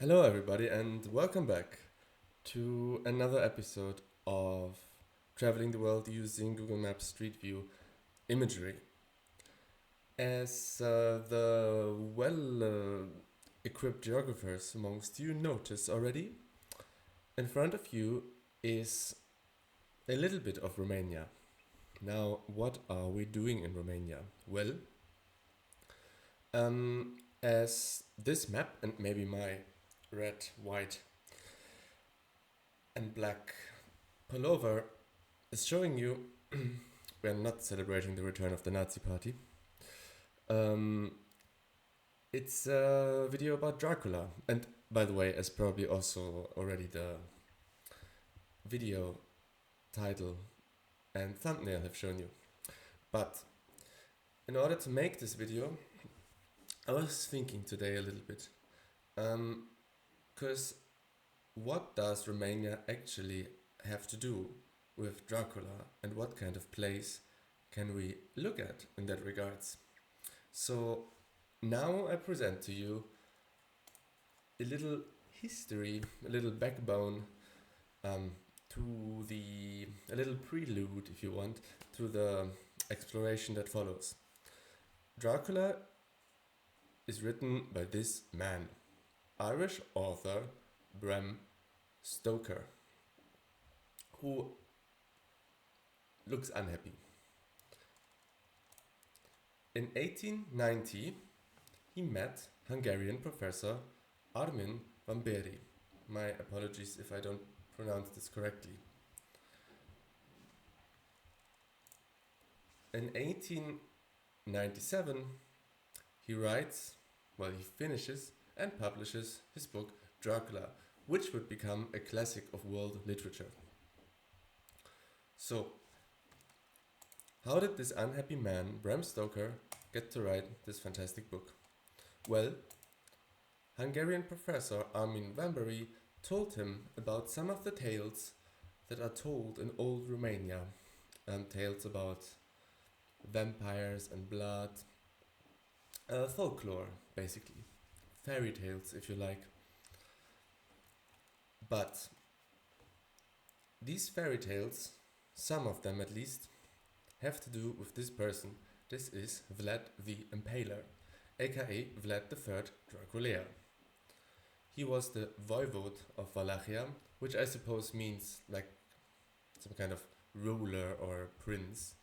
Hello, everybody, and welcome back to another episode of Traveling the World using Google Maps Street View imagery. As the equipped geographers amongst you notice already, in front of you is a little bit of Romania. Now, what are we doing in Romania? Well, as this map and maybe my red, white, and black pullover is showing you we are not celebrating the return of the Nazi party. It's a video about Dracula, and by the way, as probably also already the video title and thumbnail have shown you. But in order to make this video, I was thinking today a little bit, because what does Romania actually have to do with Dracula, and what kind of place can we look at in that regards? So now I present to you a little history, a little backbone, a little prelude, if you want, to the exploration that follows. Dracula is written by this man, Irish author Bram Stoker, who looks unhappy. In 1890, he met Hungarian professor Armin van Buuren. My apologies if I don't pronounce this correctly. In 1897, he finishes and publishes his book Dracula, which would become a classic of world literature. So, how did this unhappy man, Bram Stoker, get to write this fantastic book? Well, Hungarian professor Armin van Buuren told him about some of the tales that are told in old Romania, tales about vampires and blood, folklore, basically, fairy tales, if you like. But these fairy tales, some of them at least, have to do with this person. This is Vlad the Impaler, aka Vlad III Dracula. He was the voivode of Wallachia, which I suppose means like some kind of ruler or prince.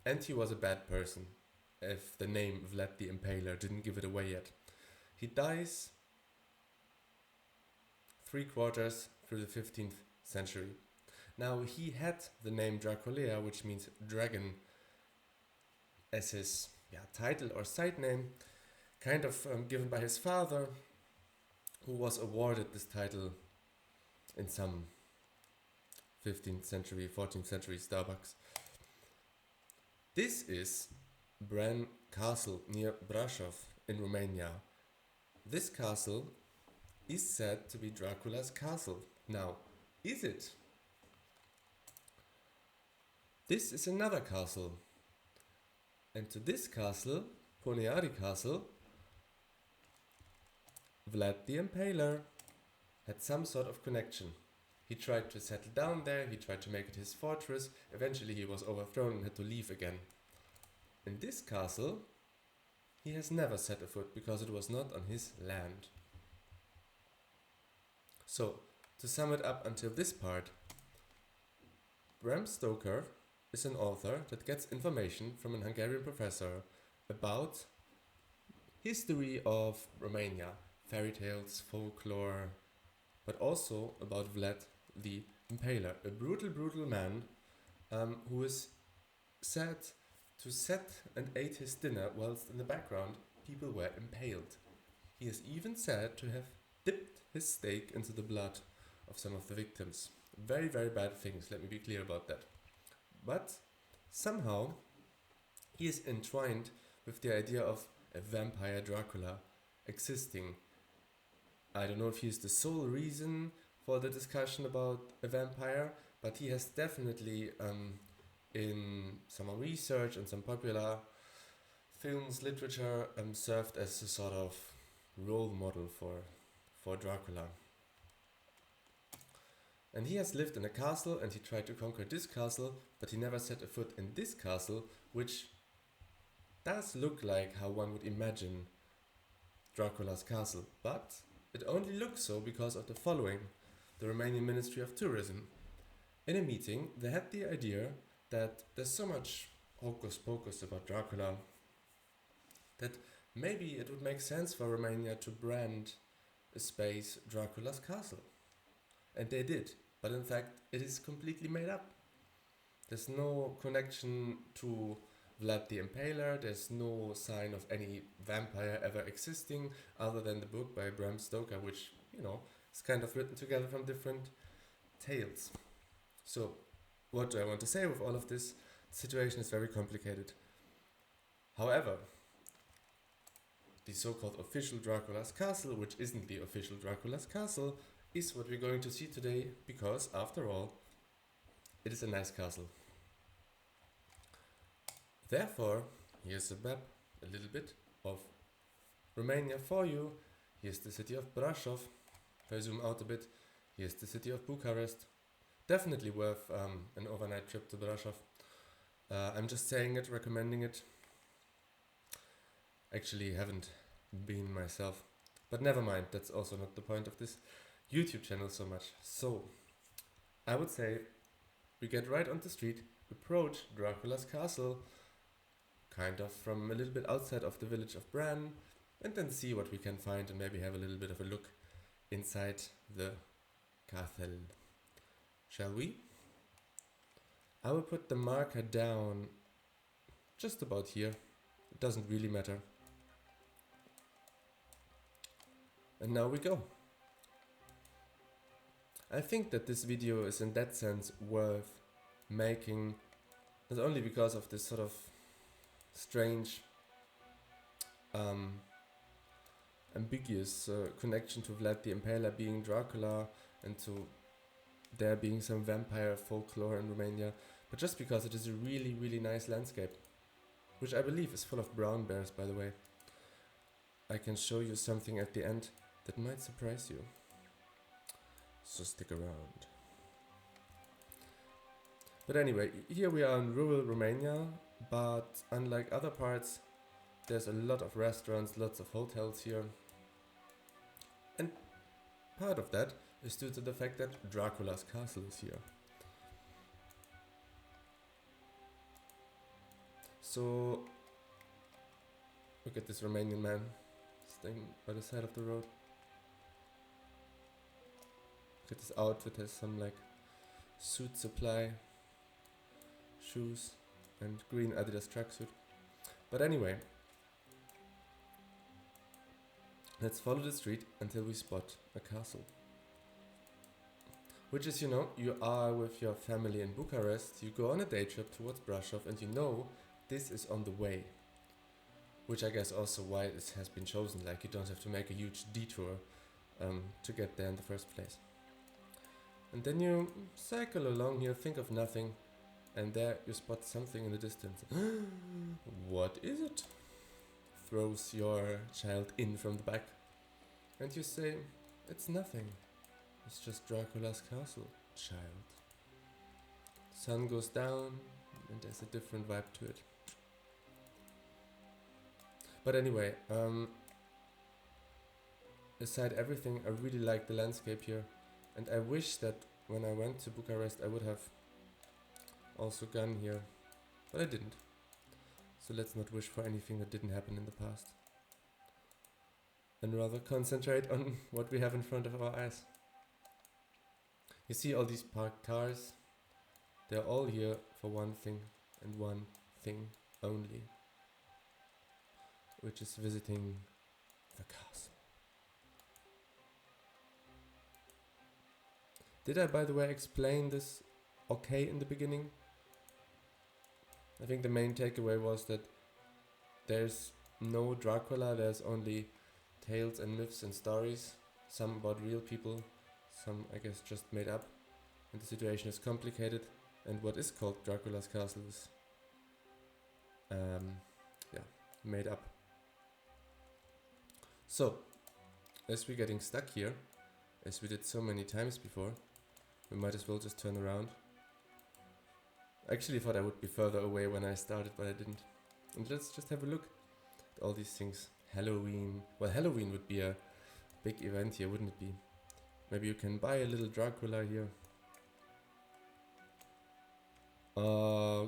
And he was a bad person, if the name Vlad the Impaler didn't give it away yet. He dies 3/4 through the 15th century. Now, he had the name Dracula, which means dragon, as his title or side name, kind of given by his father, who was awarded this title in some 15th century, 14th century Starbucks. This is Bran Castle near Brașov in Romania. This castle is said to be Dracula's castle. Now, is it? This is another castle. And to this castle, Poneari Castle, Vlad the Impaler had some sort of connection. He tried to settle down there, he tried to make it his fortress, eventually he was overthrown and had to leave again. In this castle, he has never set a foot because it was not on his land. So, to sum it up until this part, Bram Stoker is an author that gets information from an Hungarian professor about history of Romania, fairy tales, folklore, but also about Vlad the Impaler, a brutal man who is said to set and ate his dinner whilst in the background people were impaled. He is even said to have dipped his steak into the blood of some of the victims. Very, very bad things, let me be clear about that. But somehow he is entwined with the idea of a vampire Dracula existing. I don't know if he is the sole reason for the discussion about a vampire, but he has definitely in some research and some popular films, literature, served as a sort of role model for for Dracula. And he has lived in a castle and he tried to conquer this castle, but he never set a foot in this castle, which does look like how one would imagine Dracula's castle, but it only looks so because of the following. The Romanian Ministry of Tourism. In a meeting, they had the idea that there's so much hocus pocus about Dracula that maybe it would make sense for Romania to brand a space Dracula's castle. And they did, but in fact it is completely made up. There's no connection to Vlad the Impaler, there's no sign of any vampire ever existing other than the book by Bram Stoker, which, you know, is kind of written together from different tales. So, what do I want to say with all of this? The situation is very complicated. However, the so-called official Dracula's castle, which isn't the official Dracula's castle, is what we're going to see today, because, after all, it is a nice castle. Therefore, here's a map, a little bit, of Romania for you. Here's the city of Brașov. If I zoom out a bit, here's the city of Bucharest. Definitely worth an overnight trip to Brașov. I'm just saying it, recommending it. Actually, haven't been myself. But never mind, that's also not the point of this YouTube channel so much. So, I would say we get right on the street, approach Dracula's castle, kind of from a little bit outside of the village of Bran, and then see what we can find and maybe have a little bit of a look inside the castle. Shall we? I will put the marker down just about here. It doesn't really matter. And now we go. I think that this video is in that sense worth making, not only because of this sort of strange ambiguous connection to Vlad the Impaler being Dracula and to there being some vampire folklore in Romania, but just because it is a really, really nice landscape, which I believe is full of brown bears, by the way. I can show you something at the end that might surprise you, so stick around. But anyway, here we are in rural Romania, but unlike other parts, there's a lot of restaurants, lots of hotels here. And part of that is due to the fact that Dracula's castle is here. So, look at this Romanian man staying by the side of the road. Look at this outfit, has some like suit supply, shoes, and green Adidas tracksuit. But anyway, let's follow the street until we spot a castle. Which is, you know, you are with your family in Bucharest, you go on a day trip towards Brașov, and you know this is on the way. Which I guess also why it has been chosen, like you don't have to make a huge detour to get there in the first place. And then you cycle along here, think of nothing, and there you spot something in the distance. What is it? Throws your child in from the back. And you say, it's nothing. It's just Dracula's castle, child. Sun goes down, and there's a different vibe to it. But anyway, aside everything, I really like the landscape here. And I wish that when I went to Bucharest, I would have also gone here. But I didn't. So let's not wish for anything that didn't happen in the past. And rather concentrate on what we have in front of our eyes. You see all these parked cars? They're all here for one thing and one thing only, which is visiting the castle. Did I, by the way, explain this okay in the beginning? I think the main takeaway was that there's no Dracula, there's only tales and myths and stories, some about real people, some I guess just made up, and the situation is complicated, and what is called Dracula's castle is made up. So, as we're getting stuck here, as we did so many times before, we might as well just turn around. I actually thought I would be further away when I started, but I didn't. And let's just have a look at all these things. Halloween. Well, Halloween would be a big event here, wouldn't it be? Maybe you can buy a little Dracula here.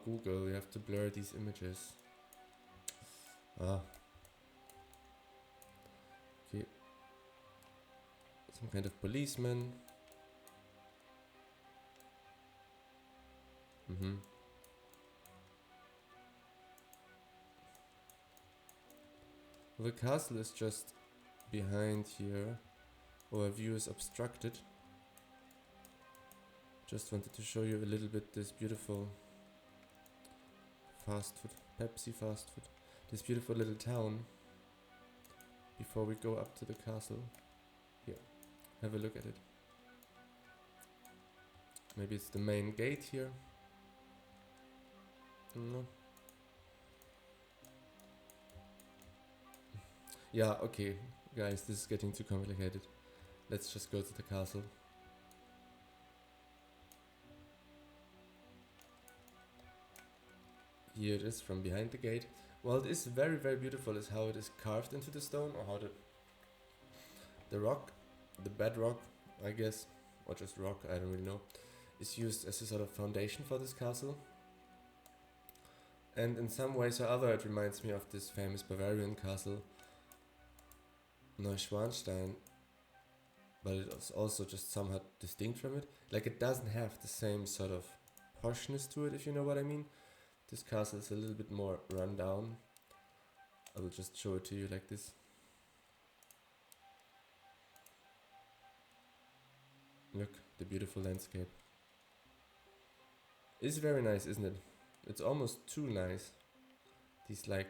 Google, you have to blur these images. Okay. Some kind of policeman. The castle is just behind here. Our view is obstructed. Just wanted to show you a little bit this beautiful fast food, Pepsi fast food. This beautiful little town before we go up to the castle. Here, have a look at it. Maybe it's the main gate here. No. Yeah, okay, guys, this is getting too complicated. Let's just go to the castle. Here it is from behind the gate. Well, it is very, very beautiful is how it is carved into the stone, or how the rock, the bedrock, I guess, or just rock, I don't really know, is used as a sort of foundation for this castle. And in some ways or other it reminds me of this famous Bavarian castle, Neuschwanstein, but it is also just somewhat distinct from it. Like, it doesn't have the same sort of poshness to it, if you know what I mean. This castle is a little bit more run down. I will just show it to you like this. Look, the beautiful landscape. It's very nice, isn't it? It's almost too nice. These like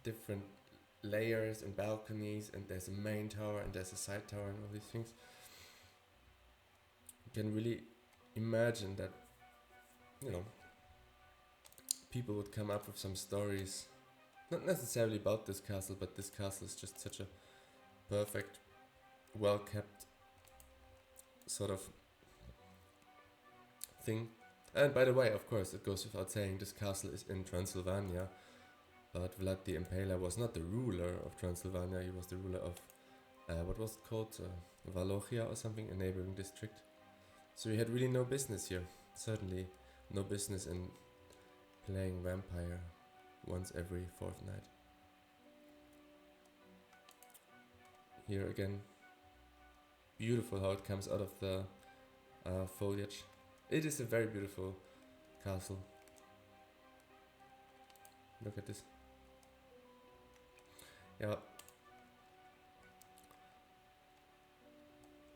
different layers and balconies, and there's a main tower and there's a side tower and all these things. You can really imagine that, you know, people would come up with some stories, not necessarily about this castle, but this castle is just such a perfect, well-kept sort of thing. And by the way, of course, it goes without saying, this castle is in Transylvania, but Vlad the Impaler was not the ruler of Transylvania, he was the ruler of, what was it called, Wallachia or something, a neighboring district. So he had really no business here, certainly no business in playing vampire once every fortnight. Here again, beautiful how it comes out of the foliage. It is a very beautiful castle. Look at this. Yeah.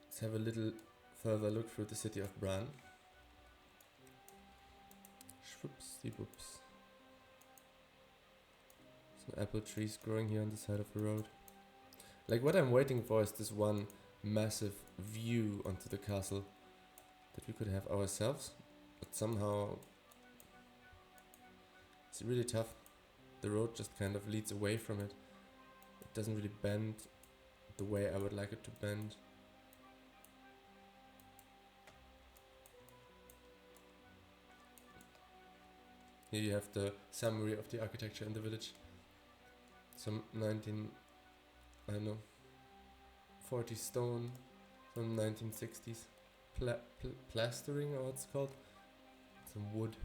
Let's have a little further look through the city of Bran. Schwuppsdi-wupps. Some apple trees growing here on the side of the road. Like, what I'm waiting for is this one massive view onto the castle that we could have ourselves, but somehow it's really tough. The road just kind of leads away from it. It doesn't really bend the way I would like it to bend. Here you have the summary of the architecture in the village. Some 40 stone from 1960s. Plastering, or what's it called? Some wood.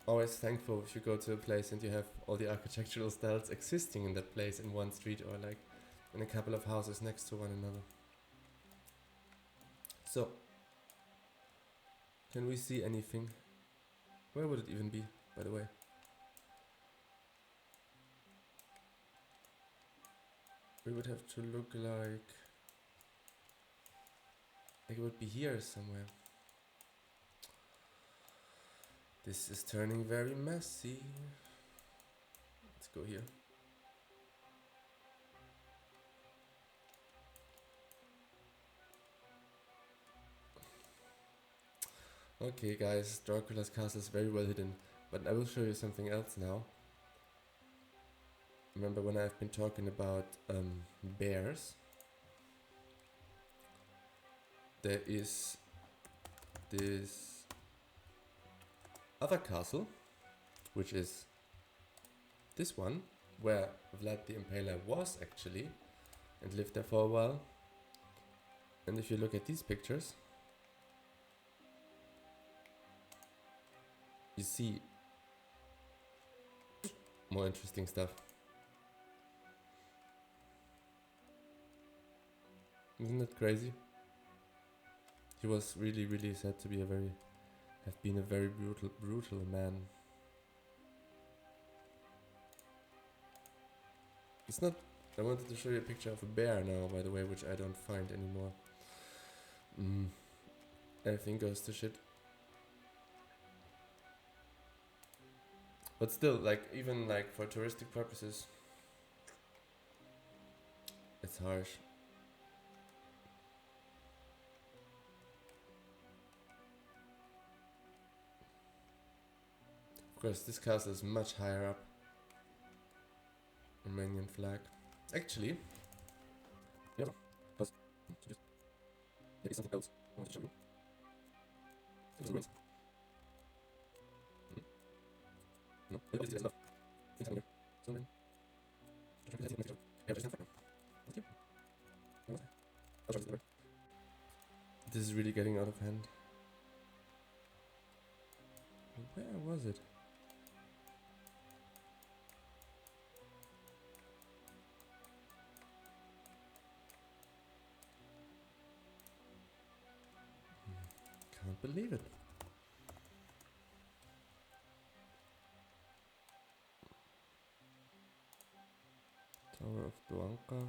Always thankful if you go to a place and you have all the architectural styles existing in that place in one street, or like in a couple of houses next to one another. So, can we see anything? Where would it even be, by the way? We would have to look like it would be here somewhere. This is turning very messy. Let's go here. Okay guys, Dracula's castle is very well hidden, but I will show you something else now. remember when I've been talking about bears, there is this other castle, which is this one, where Vlad the Impaler was actually, and lived there for a while. And if you look at these pictures, you see more interesting stuff. Isn't that crazy? He was really, really said to be have been a very brutal man. It's not. I wanted to show you a picture of a bear now, by the way, which I don't find anymore. Everything goes to shit. But still, like, even like for touristic purposes, it's harsh. Of course, this castle is much higher up. Romanian flag. Actually, yeah, because there is something else I want to show you. It was no, there's enough things on here. So then, I'll try this. This is really getting out of hand. Where was it? Can't believe it. Tower of Duanka.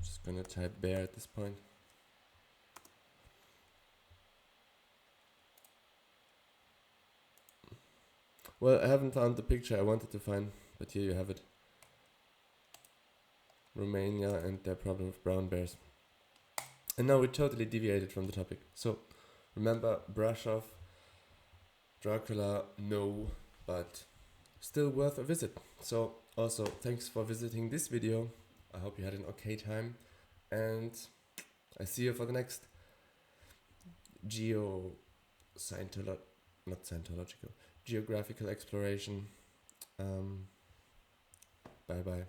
Just gonna type bear at this point. Well, I haven't found the picture I wanted to find, but here you have it. Romania and their problem with brown bears. And now we totally deviated from the topic. So, remember Brașov, Dracula, no, but still worth a visit. So, also, thanks for visiting this video. I hope you had an okay time. And I see you for the next geographical exploration. Bye bye.